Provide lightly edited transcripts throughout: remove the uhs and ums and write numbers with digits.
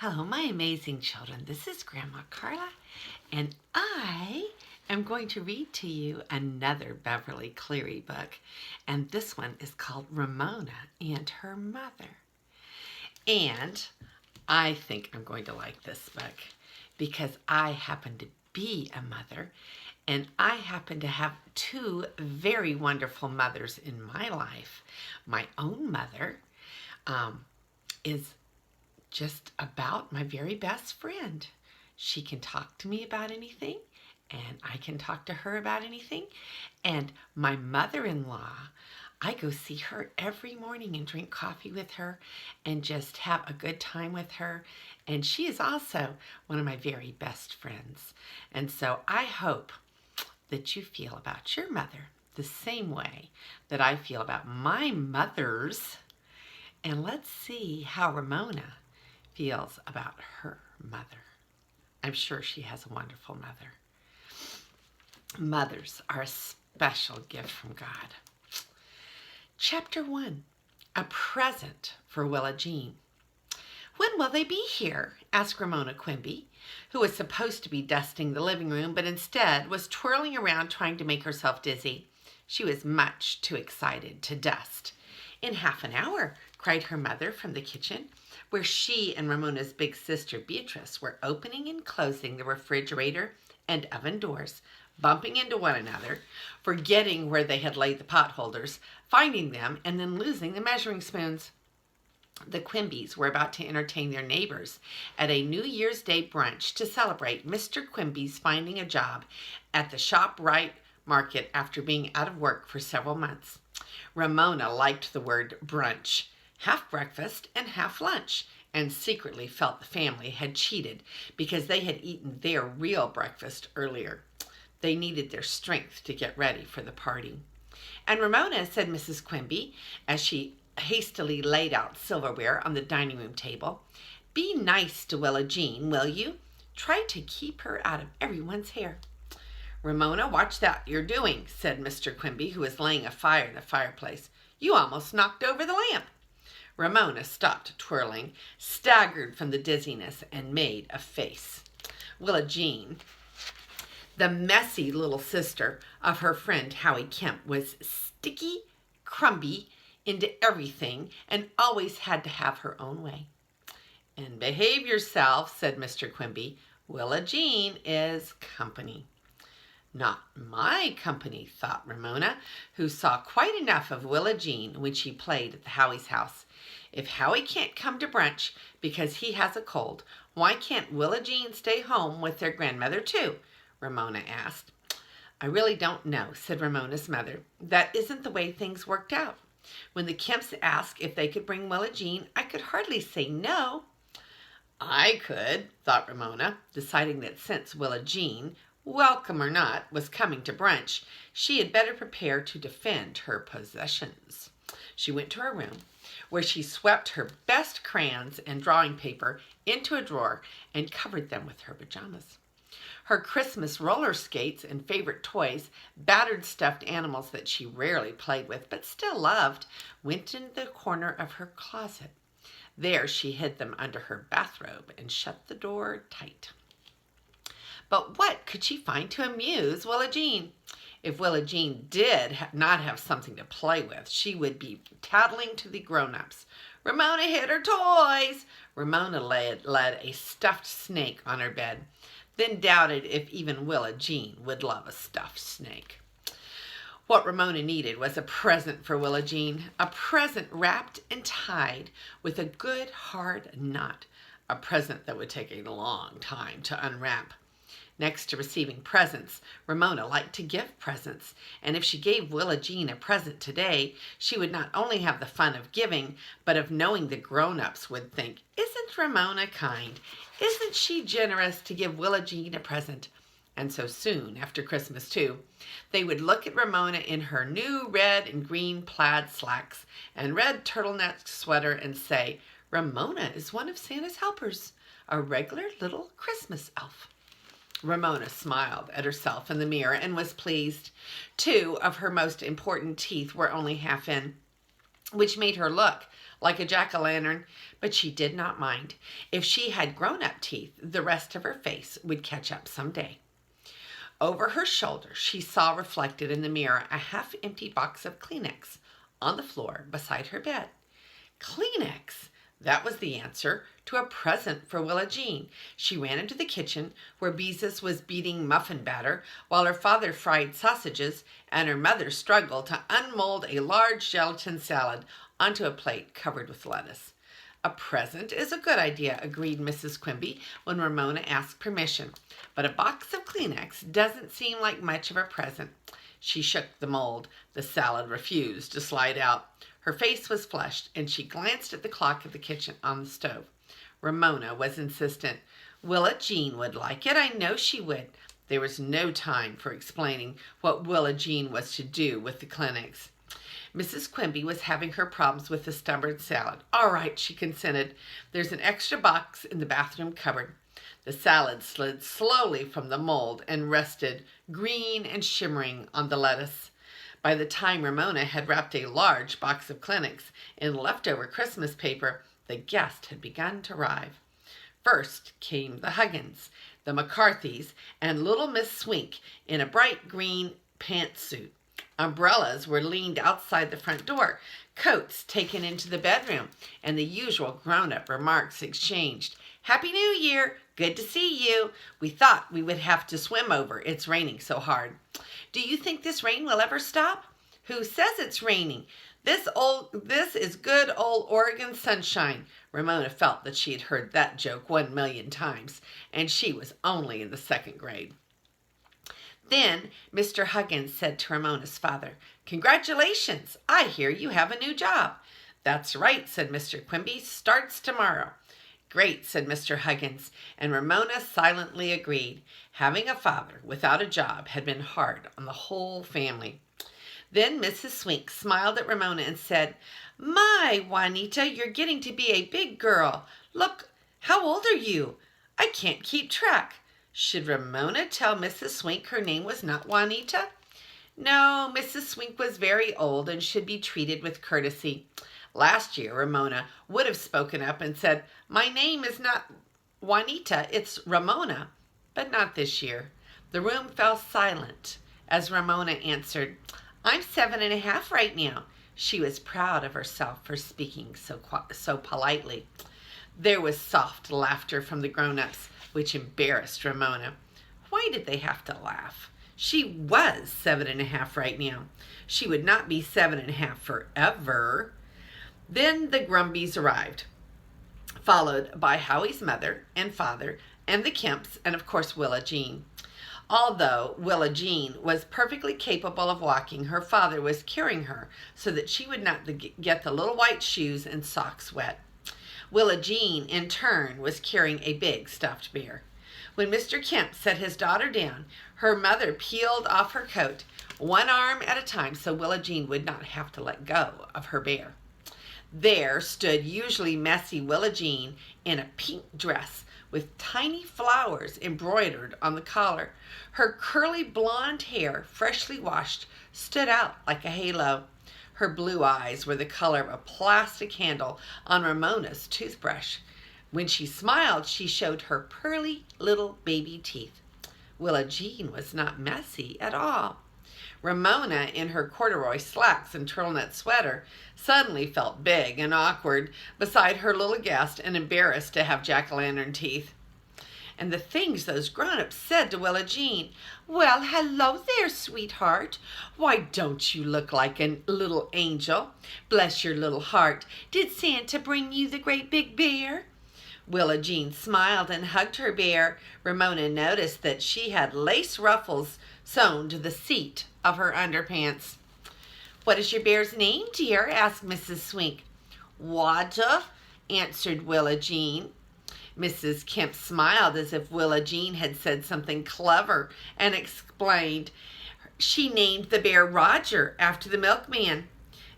Hello, my amazing children. This is Grandma Carla, and I am going to read to you another Beverly Cleary book, and this one is called Ramona and Her Mother. And I think I'm going to like this book because I happen to be a mother, and I happen to have two very wonderful mothers in my life. My own mother is just about my very best friend. She can talk to me about anything, and I can talk to her about anything. And my mother-in-law, I go see her every morning and drink coffee with her and just have a good time with her. And she is also one of my very best friends. And so I hope that you feel about your mother the same way that I feel about my mothers. And let's see how Ramona feels about her mother. I'm sure she has a wonderful mother. Mothers are a special gift from God. Chapter 1, A Present for Willa Jean. When will they be here? Asked Ramona Quimby, who was supposed to be dusting the living room, but instead was twirling around trying to make herself dizzy. She was much too excited to dust. In half an hour, cried her mother from the kitchen, where she and Ramona's big sister Beatrice were opening and closing the refrigerator and oven doors, bumping into one another, forgetting where they had laid the pot holders, finding them, and then losing the measuring spoons. The Quimbys were about to entertain their neighbors at a New Year's Day brunch to celebrate Mr. Quimby's finding a job at the ShopRite market after being out of work for several months. Ramona liked the word brunch, half breakfast and half lunch, and secretly felt the family had cheated because they had eaten their real breakfast earlier. They needed their strength to get ready for the party. And Ramona, said Mrs. Quimby, as she hastily laid out silverware on the dining room table, be nice to Willa Jean, will you? Try to keep her out of everyone's hair. Ramona, watch that you're doing, said Mr. Quimby, who was laying a fire in the fireplace. You almost knocked over the lamp. Ramona stopped twirling, staggered from the dizziness, and made a face. Willa Jean, the messy little sister of her friend Howie Kemp, was sticky, crumby into everything and always had to have her own way. And behave yourself, said Mr. Quimby. Willa Jean is company. Not my company, thought Ramona, who saw quite enough of Willa Jean when she played at the Howie's house. If Howie can't come to brunch because he has a cold, why can't Willa Jean stay home with their grandmother too? Ramona asked. I really don't know, said Ramona's mother. That isn't the way things worked out. When the Kemps asked if they could bring Willa Jean, I could hardly say no. I could, thought Ramona, deciding that since Willa Jean, welcome or not, was coming to brunch, she had better prepare to defend her possessions. She went to her room, where she swept her best crayons and drawing paper into a drawer and covered them with her pajamas. Her Christmas roller skates and favorite toys, battered stuffed animals that she rarely played with but still loved, went into the corner of her closet. There she hid them under her bathrobe and shut the door tight. But what could she find to amuse Willa Jean? If Willa Jean did not have something to play with, she would be tattling to the grown-ups. Ramona hid her toys! Ramona led a stuffed snake on her bed, then doubted if even Willa Jean would love a stuffed snake. What Ramona needed was a present for Willa Jean, a present wrapped and tied with a good hard knot, a present that would take a long time to unwrap. Next to receiving presents, Ramona liked to give presents, and if she gave Willa Jean a present today, she would not only have the fun of giving, but of knowing the grown-ups would think, isn't Ramona kind? Isn't she generous to give Willa Jean a present? And so soon after Christmas, too, they would look at Ramona in her new red and green plaid slacks and red turtleneck sweater and say, Ramona is one of Santa's helpers, a regular little Christmas elf. Ramona smiled at herself in the mirror and was pleased. 2 of her most important teeth were only half in, which made her look like a jack-o'-lantern, but she did not mind. If she had grown-up teeth, the rest of her face would catch up someday. Over her shoulder, she saw reflected in the mirror a half-empty box of Kleenex on the floor beside her bed. Kleenex! That was the answer to a present for Willa Jean. She ran into the kitchen where Beezus was beating muffin batter while her father fried sausages and her mother struggled to unmold a large gelatin salad onto a plate covered with lettuce. A present is a good idea, agreed Mrs. Quimby when Ramona asked permission, but a box of Kleenex doesn't seem like much of a present. She shook the mold. The salad refused to slide out. Her face was flushed, and she glanced at the clock of the kitchen on the stove. Ramona was insistent. Willa Jean would like it. I know she would. There was no time for explaining what Willa Jean was to do with the Kleenex. Mrs. Quimby was having her problems with the stubborn salad. All right, she consented. There's an extra box in the bathroom cupboard. The salad slid slowly from the mold and rested, green and shimmering, on the lettuce. By the time Ramona had wrapped a large box of Kleenex in leftover Christmas paper, the guests had begun to arrive. First came the Huggins, the McCarthys, and little Miss Swink in a bright green pantsuit. Umbrellas were leaned outside the front door, coats taken into the bedroom, and the usual grown-up remarks exchanged. Happy New Year! Good to see you. We thought we would have to swim over. It's raining so hard. Do you think this rain will ever stop? Who says it's raining? This is good old Oregon sunshine. Ramona felt that she had heard that joke 1,000,000 times, and she was only in the 2nd grade. Then Mr. Huggins said to Ramona's father, Congratulations! I hear you have a new job. That's right, said Mr. Quimby. Starts tomorrow. Great, said Mr. Huggins, and Ramona silently agreed. Having a father without a job had been hard on the whole family. Then Mrs. Swink smiled at Ramona and said, My, Juanita, you're getting to be a big girl. Look, how old are you? I can't keep track. Should Ramona tell Mrs. Swink her name was not Juanita? No, Mrs. Swink was very old and should be treated with courtesy. Last year, Ramona would have spoken up and said, My name is not Juanita, it's Ramona. But not this year. The room fell silent as Ramona answered, I'm 7½ right now. She was proud of herself for speaking so politely. There was soft laughter from the grown-ups, which embarrassed Ramona. Why did they have to laugh? She was 7½ right now. She would not be 7½ forever. Then the Grumbies arrived, followed by Howie's mother and father and the Kemps and, of course, Willa Jean. Although Willa Jean was perfectly capable of walking, her father was carrying her so that she would not get the little white shoes and socks wet. Willa Jean, in turn, was carrying a big stuffed bear. When Mr. Kemp set his daughter down, her mother peeled off her coat, one arm at a time, so Willa Jean would not have to let go of her bear. There stood usually messy Willa Jean in a pink dress with tiny flowers embroidered on the collar. Her curly blonde hair, freshly washed, stood out like a halo. Her blue eyes were the color of a plastic handle on Ramona's toothbrush. When she smiled, she showed her pearly little baby teeth. Willa Jean was not messy at all. Ramona, in her corduroy slacks and turtleneck sweater, suddenly felt big and awkward beside her little guest and embarrassed to have jack-o'-lantern teeth. And the things those grown-ups said to Willa Jean. Well, hello there, sweetheart. Why don't you look like a little angel? Bless your little heart. Did Santa bring you the great big bear? Willa Jean smiled and hugged her bear. Ramona noticed that she had lace ruffles sewn to the seat of her underpants. What is your bear's name, dear? Asked Mrs. Swink. Wada, answered Willa Jean. Mrs. Kemp smiled as if Willa Jean had said something clever and explained, She named the bear Roger after the milkman.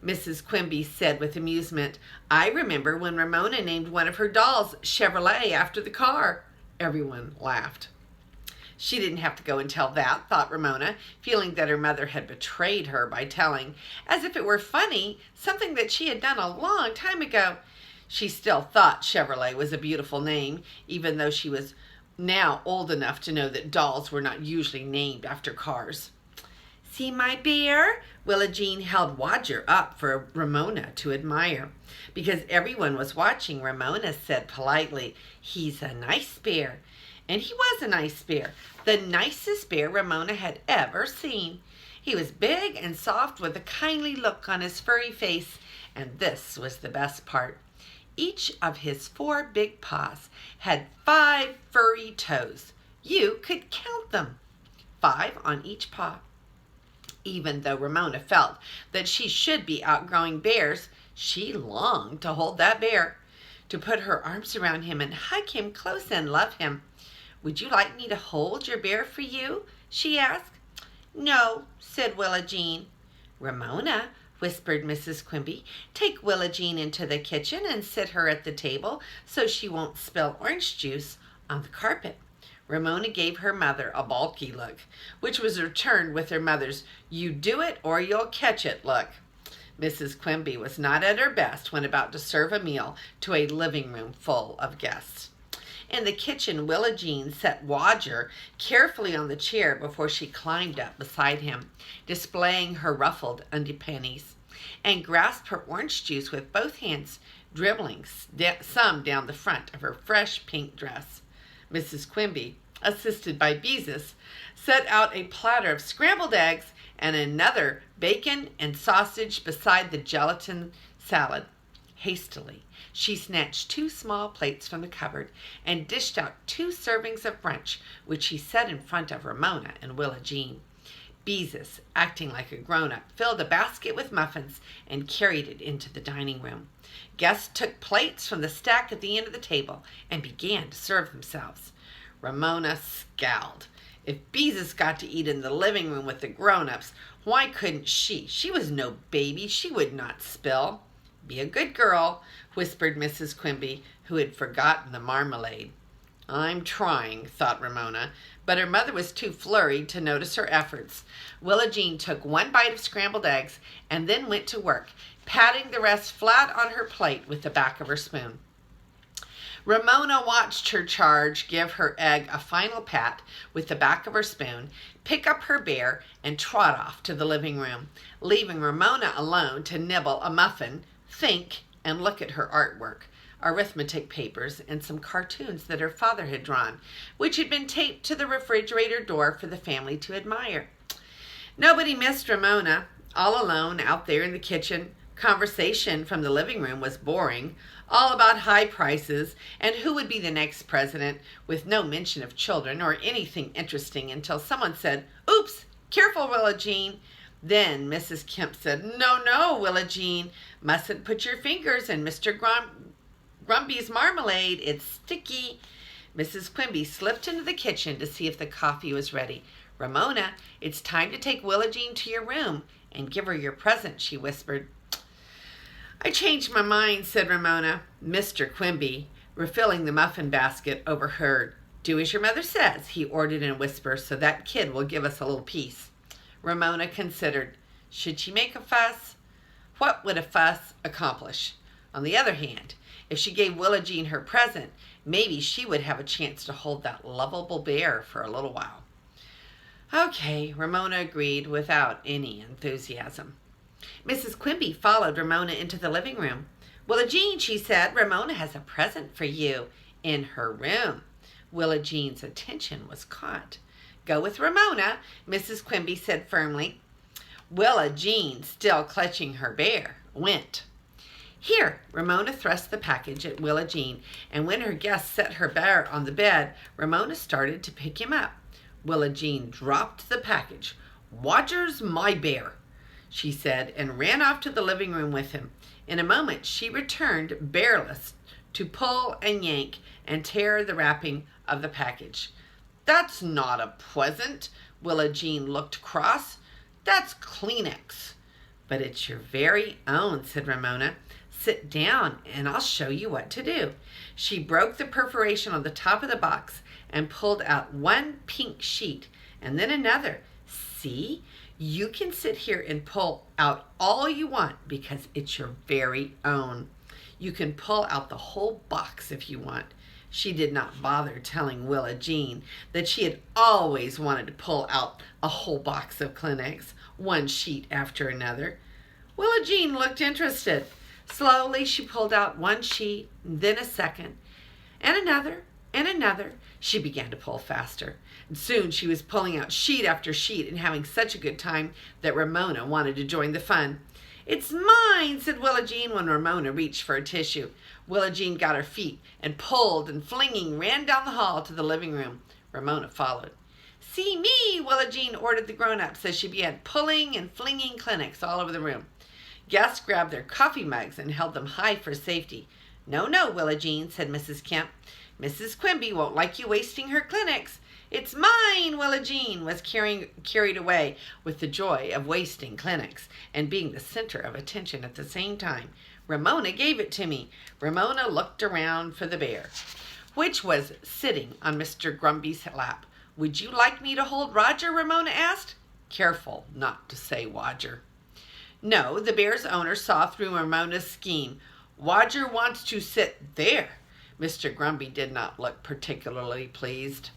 Mrs. Quimby said with amusement, I remember when Ramona named one of her dolls Chevrolet after the car. Everyone laughed. She didn't have to go and tell that, thought Ramona, feeling that her mother had betrayed her by telling, as if it were funny, something that she had done a long time ago. She still thought Chevrolet was a beautiful name, even though she was now old enough to know that dolls were not usually named after cars. "See my bear?" Willa Jean held Roger up for Ramona to admire. Because everyone was watching, Ramona said politely, "He's a nice bear." And he was a nice bear, the nicest bear Ramona had ever seen. He was big and soft with a kindly look on his furry face, and this was the best part. Each of his 4 big paws had 5 furry toes. You could count them, 5 on each paw. Even though Ramona felt that she should be outgrowing bears, she longed to hold that bear, to put her arms around him and hug him close and love him. "Would you like me to hold your bear for you?" she asked. "No," said Willa Jean. "Ramona," whispered Mrs. Quimby, "take Willa Jean into the kitchen and sit her at the table so she won't spill orange juice on the carpet." Ramona gave her mother a balky look, which was returned with her mother's "you do it or you'll catch it" look. Mrs. Quimby was not at her best when about to serve a meal to a living room full of guests. In the kitchen, Willa Jean set Roger carefully on the chair before she climbed up beside him, displaying her ruffled underpannies, and grasped her orange juice with both hands, dribbling some down the front of her fresh pink dress. Mrs. Quimby, assisted by Beezus, set out a platter of scrambled eggs and another bacon and sausage beside the gelatin salad. Hastily, she snatched 2 small plates from the cupboard and dished out 2 servings of brunch, which she set in front of Ramona and Willa Jean. Beezus, acting like a grown-up, filled a basket with muffins and carried it into the dining room. Guests took plates from the stack at the end of the table and began to serve themselves. Ramona scowled. If Beezus got to eat in the living room with the grown-ups, why couldn't she? She was no baby. She would not spill. "Be a good girl," whispered Mrs. Quimby, who had forgotten the marmalade. "I'm trying," thought Ramona, but her mother was too flurried to notice her efforts. Willa Jean took 1 bite of scrambled eggs and then went to work, patting the rest flat on her plate with the back of her spoon. Ramona watched her charge give her egg a final pat with the back of her spoon, pick up her bear, and trot off to the living room, leaving Ramona alone to nibble a muffin, think, and look at her artwork, arithmetic papers, and some cartoons that her father had drawn, which had been taped to the refrigerator door for the family to admire. Nobody missed Ramona. All alone out there in the kitchen, conversation from the living room was boring, all about high prices and who would be the next president, with no mention of children or anything interesting until someone said, "Oops, careful, Willa Jean." Then Mrs. Kemp said, No, Willa Jean, mustn't put your fingers in Mr. Grumpy's marmalade. It's sticky." Mrs. Quimby slipped into the kitchen to see if the coffee was ready. "Ramona, it's time to take Willa Jean to your room and give her your present," she whispered. "I changed my mind," said Ramona. Mr. Quimby, refilling the muffin basket, overheard. "Do as your mother says," he ordered in a whisper, "so that kid will give us a little peace." Ramona considered. Should she make a fuss? What would a fuss accomplish? On the other hand, if she gave Willa Jean her present, maybe she would have a chance to hold that lovable bear for a little while. "Okay," Ramona agreed without any enthusiasm. Mrs. Quimby followed Ramona into the living room. "Willa Jean," she said, "Ramona has a present for you in her room." Willa Jean's attention was caught. "Go with Ramona," Mrs. Quimby said firmly. Willa Jean, still clutching her bear, went. "Here," Ramona thrust the package at Willa Jean, and when her guest set her bear on the bed, Ramona started to pick him up. Willa Jean dropped the package. "Roger's my bear," she said, and ran off to the living room with him. In a moment, she returned bearless to pull and yank and tear the wrapping of the package. "That's not a present." Willa Jean looked cross. "That's Kleenex." "But it's your very own," said Ramona. "Sit down and I'll show you what to do." She broke the perforation on the top of the box and pulled out one pink sheet and then another. See, you can sit here and pull out all you want because it's your very own. You can pull out the whole box if you want. She did not bother telling Willa Jean that she had always wanted to pull out a whole box of Kleenex, one sheet after another. Willa Jean looked interested. Slowly she pulled out one sheet, then a second, and another, and another. She began to pull faster. And soon she was pulling out sheet after sheet and having such a good time that Ramona wanted to join the fun. "It's mine," said Willa Jean when Ramona reached for a tissue. Willa Jean got her feet and pulled and flinging ran down the hall to the living room. Ramona followed. "See me," Willa Jean ordered the grown-ups as she began pulling and flinging Kleenex all over the room. Guests grabbed their coffee mugs and held them high for safety. "No, no, Willa Jean," said Mrs. Kemp. "Mrs. Quimby won't like you wasting her Kleenex." "It's mine!" Willa Jean was carried away with the joy of wasting Kleenex and being the center of attention at the same time. "Ramona gave it to me." Ramona looked around for the bear, which was sitting on Mr. Grumpy's lap. "Would you like me to hold Roger?" Ramona asked. Careful not to say Roger. No, the bear's owner saw through Ramona's scheme. "Roger wants to sit there." Mr. Grumpy did not look particularly pleased.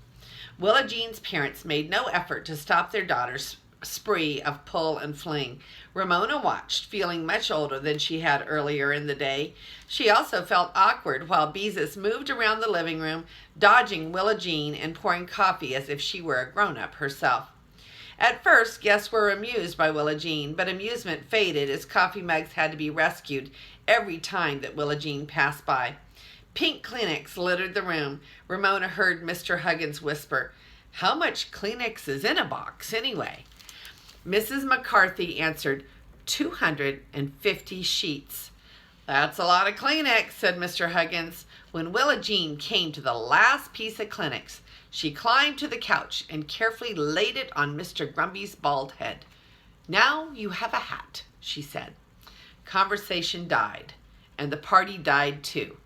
Willa Jean's parents made no effort to stop their daughter's spree of pull and fling. Ramona watched, feeling much older than she had earlier in the day. She also felt awkward while Beezus moved around the living room, dodging Willa Jean and pouring coffee as if she were a grown-up herself. At first, guests were amused by Willa Jean, but amusement faded as coffee mugs had to be rescued every time that Willa Jean passed by. Pink Kleenex littered the room. Ramona heard Mr. Huggins whisper, "How much Kleenex is in a box, anyway?" Mrs. McCarthy answered, 250 sheets. "That's a lot of Kleenex," said Mr. Huggins. When Willa Jean came to the last piece of Kleenex, she climbed to the couch and carefully laid it on Mr. Grumpy's bald head. "Now you have a hat," she said. Conversation died, and the party died too.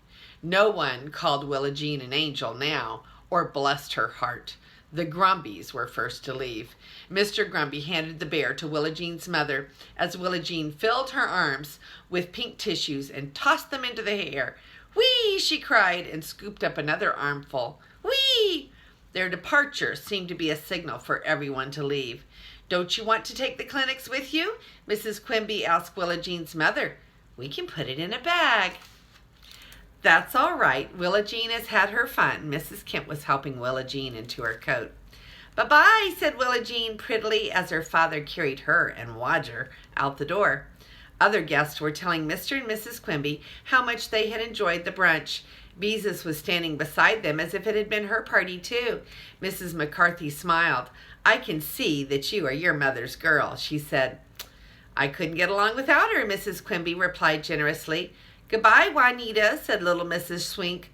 No one called Willa Jean an angel now, or blessed her heart. The Grumpies were first to leave. Mr. Grumpy handed the bear to Willa Jean's mother as Willa Jean filled her arms with pink tissues and tossed them into the air. "Whee!" she cried and scooped up another armful. "Whee!" Their departure seemed to be a signal for everyone to leave. "Don't you want to take the Kleenex with you?" Mrs. Quimby asked Willa Jean's mother. "We can put it in a bag." "That's all right. Willa Jean has had her fun." Mrs. Kemp was helping Willa Jean into her coat. "Bye-bye," said Willa Jean prettily as her father carried her and Roger out the door. Other guests were telling Mr. and Mrs. Quimby how much they had enjoyed the brunch. Beezus was standing beside them as if it had been her party too. Mrs. McCarthy smiled. "I can see that you are your mother's girl," she said. "I couldn't get along without her," Mrs. Quimby replied generously. "Goodbye, Juanita," said little Mrs. Swink.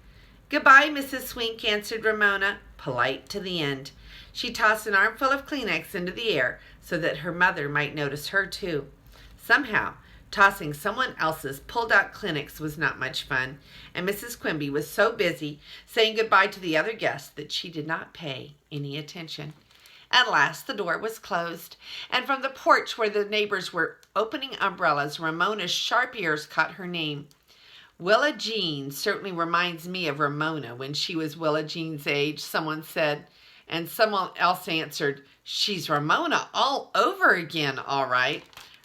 "Goodbye, Mrs. Swink," answered Ramona, polite to the end. She tossed an armful of Kleenex into the air so that her mother might notice her too. Somehow, tossing someone else's pulled-out Kleenex was not much fun, and Mrs. Quimby was so busy saying goodbye to the other guests that she did not pay any attention. At last the door was closed, and from the porch where the neighbors were opening umbrellas, Ramona's sharp ears caught her name. "Willa Jean certainly reminds me of Ramona when she was Willa Jean's age," someone said, and someone else answered, "She's Ramona all over again, all right."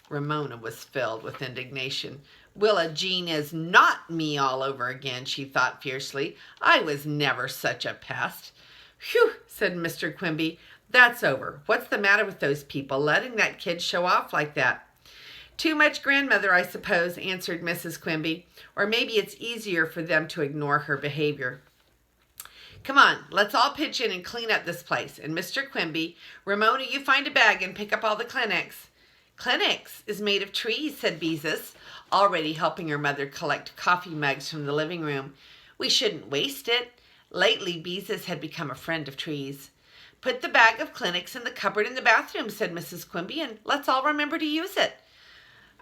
Ramona was filled with indignation. "Willa Jean is not me all over again," she thought fiercely. "I was never such a pest." "Whew," said Mr. Quimby. "That's over. What's the matter with those people letting that kid show off like that?" "Too much grandmother, I suppose," answered Mrs. Quimby. "Or maybe it's easier for them to ignore her behavior. Come on, let's all pitch in and clean up this place. And Mr. Quimby, Ramona, you find a bag and pick up all the Kleenex." "Kleenex is made of trees," said Beezus, already helping her mother collect coffee mugs from the living room. "We shouldn't waste it." Lately, Beezus had become a friend of trees. "Put the bag of Kleenex in the cupboard in the bathroom," said Mrs. Quimby, "and let's all remember to use it."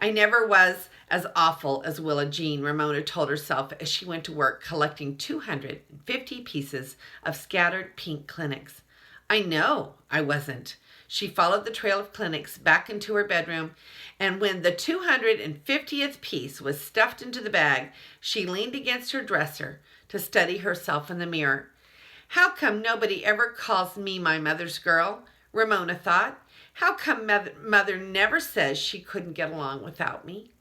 I never was as awful as Willa Jean, Ramona told herself as she went to work collecting 250 pieces of scattered pink clinics. I know I wasn't. She followed the trail of clinics back into her bedroom, and when the 250th piece was stuffed into the bag, she leaned against her dresser to study herself in the mirror. How come nobody ever calls me my mother's girl? Ramona thought. How come mother never says she couldn't get along without me?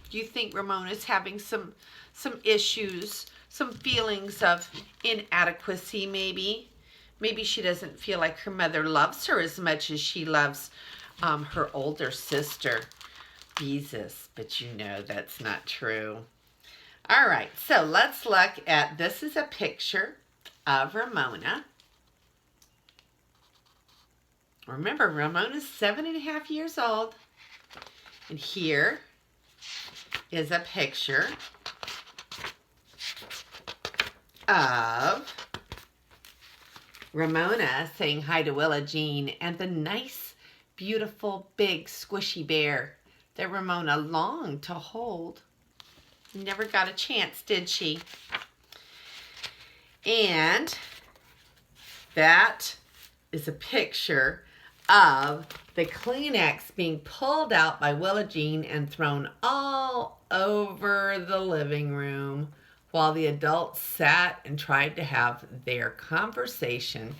Do you think Ramona's having some issues, some feelings of inadequacy maybe? Maybe she doesn't feel like her mother loves her as much as she loves her older sister, Jesus. But you know that's not true. All right, so let's look at, this is a picture of Ramona. Remember, Ramona's 7.5 years old. And here is a picture of Ramona saying hi to Willa Jean and the nice, beautiful, big, squishy bear that Ramona longed to hold. Never got a chance, did she? And that is a picture of the Kleenex being pulled out by Willa Jean and thrown all over the living room while the adults sat and tried to have their conversation.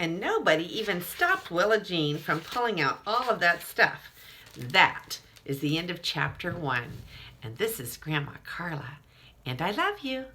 And nobody even stopped Willa Jean from pulling out all of that stuff. That is the end of chapter 1. And this is Grandma Carla, and I love you.